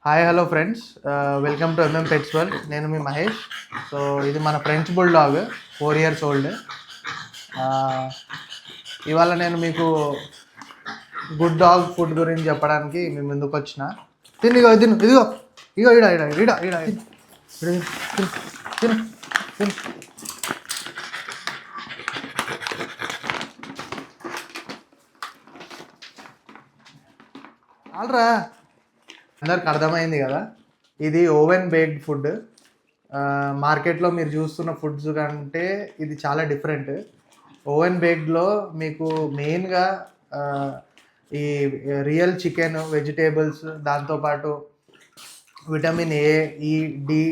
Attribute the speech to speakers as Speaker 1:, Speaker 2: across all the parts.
Speaker 1: Hi hello friends, welcome to pets world. నేను మీ Mahesh. So ఇది మన ఫ్రెంచ్ బుల్డాగ్, 4 years ఓల్డ్. ఇవాళ నేను మీకు గుడ్ డాగ్ ఫుడ్ గురించి చెప్పడానికి మీ ముందుకు వచ్చిన. తిను, ఇగో తిను, ఇదిగో ఇగో ఇడ ఇడ ఇడ ఇడ తిను తిను తిను. ఆల్రా, అందరికి అర్థమైంది కదా, ఇది ఓవెన్ బేక్డ్ ఫుడ్. మార్కెట్లో మీరు చూస్తున్న ఫుడ్స్ కంటే ఇది చాలా డిఫరెంట్. ఓవెన్ బేక్డ్లో మీకు మెయిన్గా ఈ రియల్ చికెన్, వెజిటేబుల్స్, దాంతోపాటు విటమిన్ ఏ, ఈ, డి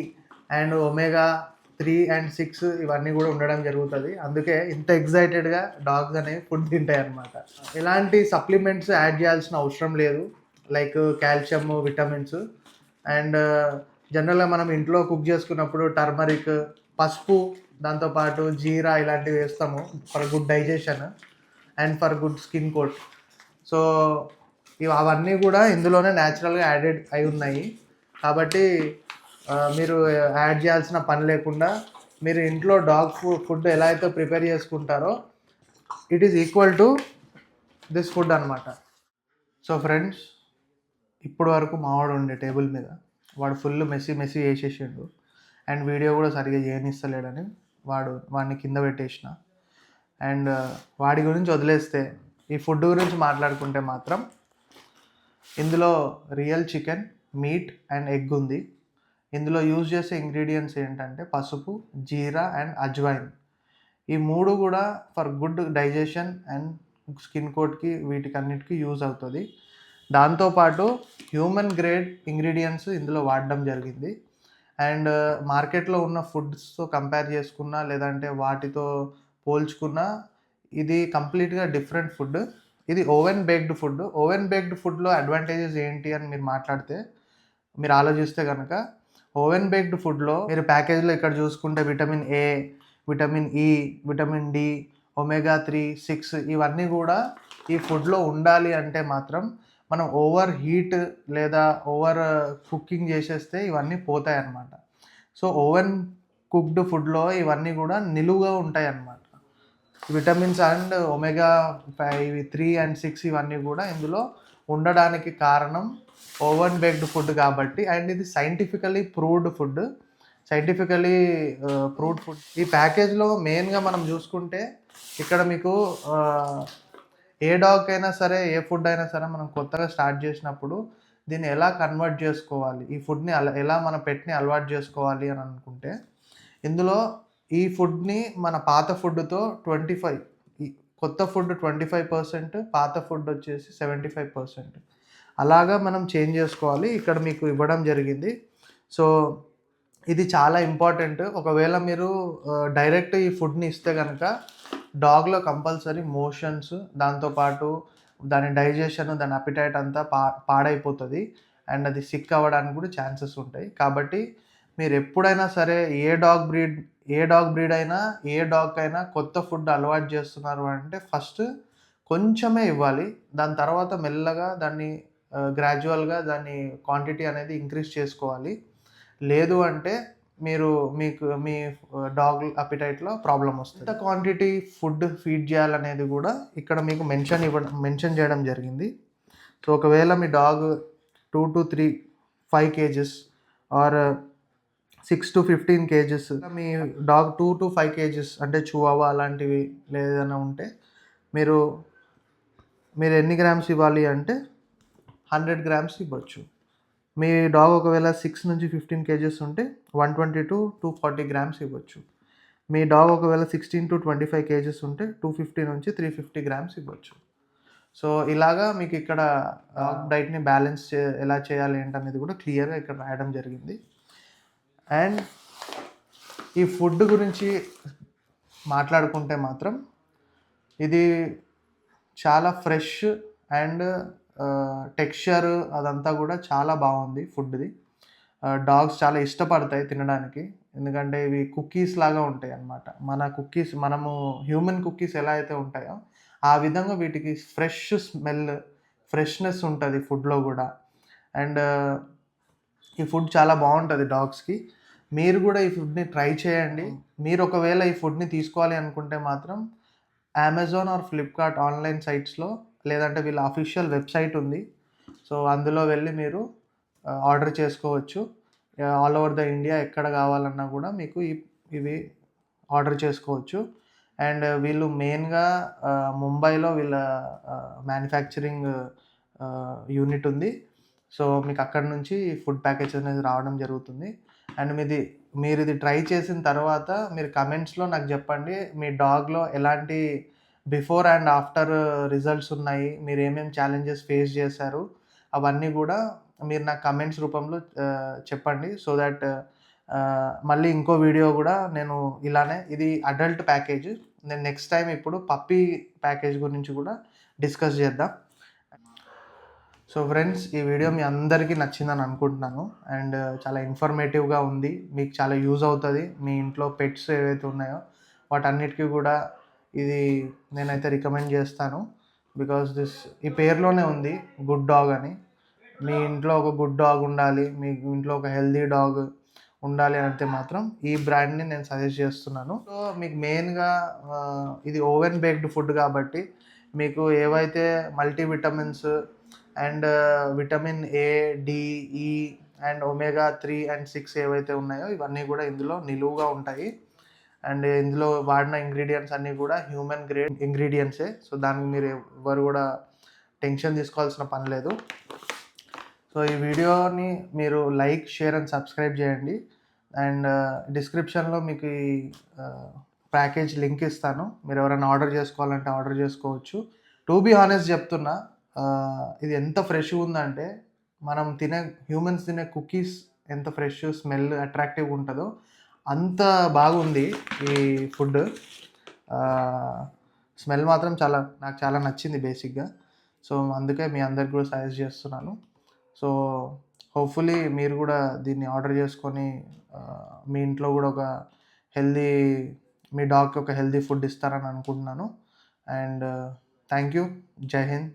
Speaker 1: అండ్ ఒమేగా 3 and 6 ఇవన్నీ కూడా ఉండడం జరుగుతుంది. అందుకే ఇంత ఎగ్జైటెడ్గా డాగ్స్ అనేవి ఫుడ్ తింటాయి అన్నమాట. ఎలాంటి సప్లిమెంట్స్ యాడ్ చేయాల్సిన అవసరం లేదు, లైక్ కాల్షియం, విటమిన్స్. అండ్ జనరల్గా మనం ఇంట్లో కుక్ చేసుకున్నప్పుడు టర్మరిక్, పసుపు, దాంతోపాటు జీరా ఇలాంటివి వేస్తాము for good digestion and for good skin coat. So అవన్నీ కూడా ఇందులోనే న్యాచురల్గా యాడెడ్ అయి ఉన్నాయి. కాబట్టి మీరు యాడ్ చేయాల్సిన పని లేకుండా మీరు ఇంట్లో డాగ్ ఫుడ్ ఎలా అయితే ప్రిపేర్ చేసుకుంటారో it is equal to this food అనమాట. సో ఫ్రెండ్స్, ఇప్పుడు వరకు మావాడు ఉండే టేబుల్ మీద, వాడు ఫుల్ మెస్సీ చేసేసిండు అండ్ వీడియో కూడా సరిగ్గా చేయనిస్తలేడని వాడిని కింద పెట్టేసిన. అండ్ వాడి గురించి వదిలేస్తే ఈ ఫుడ్ గురించి మాట్లాడుకుంటే మాత్రం ఇందులో real chicken, meet and egg ఉంది. ఇందులో యూజ్ చేసే ఇంగ్రీడియంట్స్ ఏంటంటే పసుపు, జీరా అండ్ అజ్వైన్. ఈ మూడు కూడా for good digestion and skin కోట్కి వీటికన్నిటికీ యూజ్ అవుతుంది. దాంతోపాటు హ్యూమన్ గ్రేడ్ ఇంగ్రీడియంట్స్ ఇందులో వాడడం జరిగింది. అండ్ మార్కెట్లో ఉన్న ఫుడ్స్తో కంపేర్ చేసుకున్నా లేదంటే వాటితో పోల్చుకున్నా ఇది కంప్లీట్గా డిఫరెంట్ ఫుడ్. ఇది oven baked food. Oven baked ఫుడ్లో అడ్వాంటేజెస్ ఏంటి అని మీరు మాట్లాడితే, మీరు ఆలోచిస్తే కనుక, ఓవెన్ బేక్డ్ ఫుడ్లో మీరు ప్యాకేజ్లో ఇక్కడ చూసుకుంటే vitamin A, vitamin E, vitamin D, omega 3, 6 ఇవన్నీ కూడా ఈ ఫుడ్లో ఉండాలి అంటే మాత్రం మనం ఓవర్ హీట్ లేదా ఓవర్ కుకింగ్ చేసేస్తే ఇవన్నీ పోతాయి అన్నమాట. సో ఓవెన్ కుక్డ్ ఫుడ్లో ఇవన్నీ కూడా నిలువుగా ఉంటాయి అన్నమాట. విటమిన్స్ అండ్ ఒమేగా 3 and 6 ఇవన్నీ కూడా ఇందులో ఉండడానికి కారణం ఓవెన్ బేక్డ్ ఫుడ్ కాబట్టి. అండ్ ఇది సైంటిఫికలీ ప్రూవ్డ్ ఫుడ్. ఈ ప్యాకేజ్లో మెయిన్గా మనం చూసుకుంటే ఇక్కడ మీకు ఏ డాగ్ అయినా సరే, ఏ ఫుడ్ అయినా సరే మనం కొత్తగా స్టార్ట్ చేసినప్పుడు దీన్ని ఎలా కన్వర్ట్ చేసుకోవాలి, ఈ ఫుడ్ని ఎలా మన పెట్ని అలవాటు చేసుకోవాలి అని అనుకుంటే, ఇందులో ఈ ఫుడ్ని మన పాత ఫుడ్తో 25, కొత్త ఫుడ్ 25%, పాత ఫుడ్ వచ్చేసి 75%, అలాగా మనం చేంజ్ చేసుకోవాలి. ఇక్కడ మీకు ఇవ్వడం జరిగింది. సో ఇది చాలా ఇంపార్టెంట్. ఒకవేళ మీరు డైరెక్ట్ ఈ ఫుడ్ని ఇస్తే కనుక డాగ్లో కంపల్సరీ మోషన్స్, దాంతోపాటు దాని డైజెషన్, దాని అపిటైట్ అంతా పాడైపోతుంది అండ్ అది సిక్ అవ్వడానికి కూడా ఛాన్సెస్ ఉంటాయి. కాబట్టి మీరు ఎప్పుడైనా సరే ఏ డాగ్ బ్రీడ్ అయినా, ఏ డాగ్ అయినా కొత్త ఫుడ్ అలవాటు చేస్తున్నారు అంటే ఫస్ట్ కొంచెమే ఇవ్వాలి. దాని తర్వాత మెల్లగా దాన్ని గ్రాడ్యువల్గా దాని క్వాంటిటీ అనేది ఇంక్రీజ్ చేసుకోవాలి. లేదు అంటే మీ డాగ్ అపిటైట్లో ప్రాబ్లం వస్తుంది. ఎంత క్వాంటిటీ ఫుడ్ ఫీడ్ చేయాలనేది కూడా ఇక్కడ మీకు మెన్షన్ చేయడం జరిగింది. సో ఒకవేళ మీ dog 2 to 3, 5 kgs or 6 to 15 kgs, మీ డాగ్ 2 to 5 kgs అంటే చువావా అలాంటివి లేదన్నా ఉంటే మీరు ఎన్ని గ్రామ్స్ ఇవ్వాలి అంటే 100 grams ఇవ్వచ్చు. మీ డాగ్ ఒకవేళ 6 నుంచి 15 kgs ఉంటే 120 to 240 grams ఇవ్వచ్చు. మీ డాగ్ ఒకవేళ 16 to 25 kgs ఉంటే 250 నుంచి 350 grams ఇవ్వచ్చు. సో ఇలాగా మీకు ఇక్కడ డైట్ని బ్యాలెన్స్ ఎలా చేయాలి ఏంటనేది కూడా క్లియర్గా ఇక్కడ రాయడం జరిగింది. అండ్ ఈ ఫుడ్ గురించి మాట్లాడుకుంటే మాత్రం ఇది చాలా ఫ్రెష్ అండ్ టెక్స్చర్ అదంతా కూడా చాలా బాగుంది ఫుడ్ది. డాగ్స్ చాలా ఇష్టపడతాయి తినడానికి, ఎందుకంటే ఇవి కుకీస్ లాగా ఉంటాయి అన్నమాట. మనము హ్యూమన్ కుకీస్ ఎలా అయితే ఉంటాయో ఆ విధంగా వీటికి ఫ్రెష్నెస్ ఉంటుంది ఫుడ్లో కూడా. అండ్ ఈ ఫుడ్ చాలా బాగుంటుంది డాగ్స్కి. మీరు కూడా ఈ ఫుడ్ని ట్రై చేయండి. మీరు ఒకవేళ ఈ ఫుడ్ని తీసుకోవాలి అనుకుంటే మాత్రం అమెజాన్ ఆర్ ఫ్లిప్కార్ట్ ఆన్లైన్ సైట్స్లో, లేదంటే వీళ్ళ అఫీషియల్ వెబ్సైట్ ఉంది. సో అందులో వెళ్ళి మీరు ఆర్డర్ చేసుకోవచ్చు. ఆల్ ఓవర్ ద ఇండియా ఎక్కడ కావాలన్నా కూడా మీకు ఇవి ఆర్డర్ చేసుకోవచ్చు. అండ్ వీళ్ళు మెయిన్గా ముంబైలో వీళ్ళ మ్యానుఫ్యాక్చరింగ్ యూనిట్ ఉంది. సో మీకు అక్కడ నుంచి ఫుడ్ ప్యాకేజ్ అనేది రావడం జరుగుతుంది. అండ్ మీరు ఇది ట్రై చేసిన తర్వాత మీరు కమెంట్స్లో నాకు చెప్పండి, మీ డాగ్లో ఎలాంటి బిఫోర్ అండ్ ఆఫ్టర్ రిజల్ట్స్ ఉన్నాయి, మీరు ఏమేమి ఛాలెంజెస్ ఫేస్ చేశారు, అవన్నీ కూడా మీరు నాకు కమెంట్స్ రూపంలో చెప్పండి. సో దట్ మళ్ళీ ఇంకో వీడియో కూడా నేను ఇలానే, ఇది అడల్ట్ ప్యాకేజ్, నేను నెక్స్ట్ టైం ఇప్పుడు పప్పీ ప్యాకేజ్ గురించి కూడా డిస్కస్ చేద్దాం. సో ఫ్రెండ్స్, ఈ వీడియో మీ అందరికీ నచ్చిందని అనుకుంటున్నాను. అండ్ చాలా ఇన్ఫర్మేటివ్గా ఉంది, మీకు చాలా యూజ్ అవుతుంది. మీ ఇంట్లో పెట్స్ ఏవైతే ఉన్నాయో వాటన్నిటికీ కూడా ఇది నేనైతే రికమెండ్ చేస్తాను. బికాస్ ఈ పేరులోనే ఉంది గుడ్ డాగ్ అని. మీ ఇంట్లో ఒక గుడ్ డాగ్ ఉండాలి, మీ ఇంట్లో ఒక హెల్దీ డాగ్ ఉండాలి అంటే మాత్రం ఈ బ్రాండ్ని నేను సజెస్ట్ చేస్తున్నాను. సో మీకు మెయిన్గా ఇది ఓవెన్ బేక్డ్ ఫుడ్ కాబట్టి మీకు ఏవైతే multivitamins and vitamin A, D, E and omega 3 and 6 ఏవైతే ఉన్నాయో ఇవన్నీ కూడా ఇందులో నిలువుగా ఉంటాయి. అండ్ ఇందులో వాడిన ఇంగ్రీడియంట్స్ అన్నీ కూడా హ్యూమన్ గ్రేడ్ ఇంగ్రీడియంట్సే. సో దానికి మీరు ఎవరు కూడా టెన్షన్ తీసుకోవాల్సిన పని లేదు. సో ఈ వీడియోని మీరు లైక్, షేర్ అండ్ సబ్స్క్రైబ్ చేయండి. అండ్ డిస్క్రిప్షన్లో మీకు ఈ ప్యాకేజ్ లింక్ ఇస్తాను. మీరు ఎవరైనా ఆర్డర్ చేసుకోవాలంటే ఆర్డర్ చేసుకోవచ్చు. టు బీ హానెస్ట్ చెప్తున్నా, ఇది ఎంత ఫ్రెష్గా ఉందంటే మనం హ్యూమన్స్ తినే కుకీస్ ఎంత ఫ్రెష్, స్మెల్ అట్రాక్టివ్గా ఉంటుందో అంత బాగుంది ఈ ఫుడ్. స్మెల్ మాత్రం నాకు చాలా నచ్చింది బేసిక్గా. సో అందుకే మీ అందరికి కూడా సజెస్ట్ చేస్తున్నాను. సో హోప్ఫుల్లీ మీరు కూడా దీన్ని ఆర్డర్ చేసుకొని మీ ఇంట్లో కూడా మీ డాగ్కి ఒక హెల్దీ ఫుడ్ ఇస్తారని అనుకుంటున్నాను. And thank you. జై హింద్.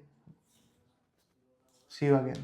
Speaker 1: See you again.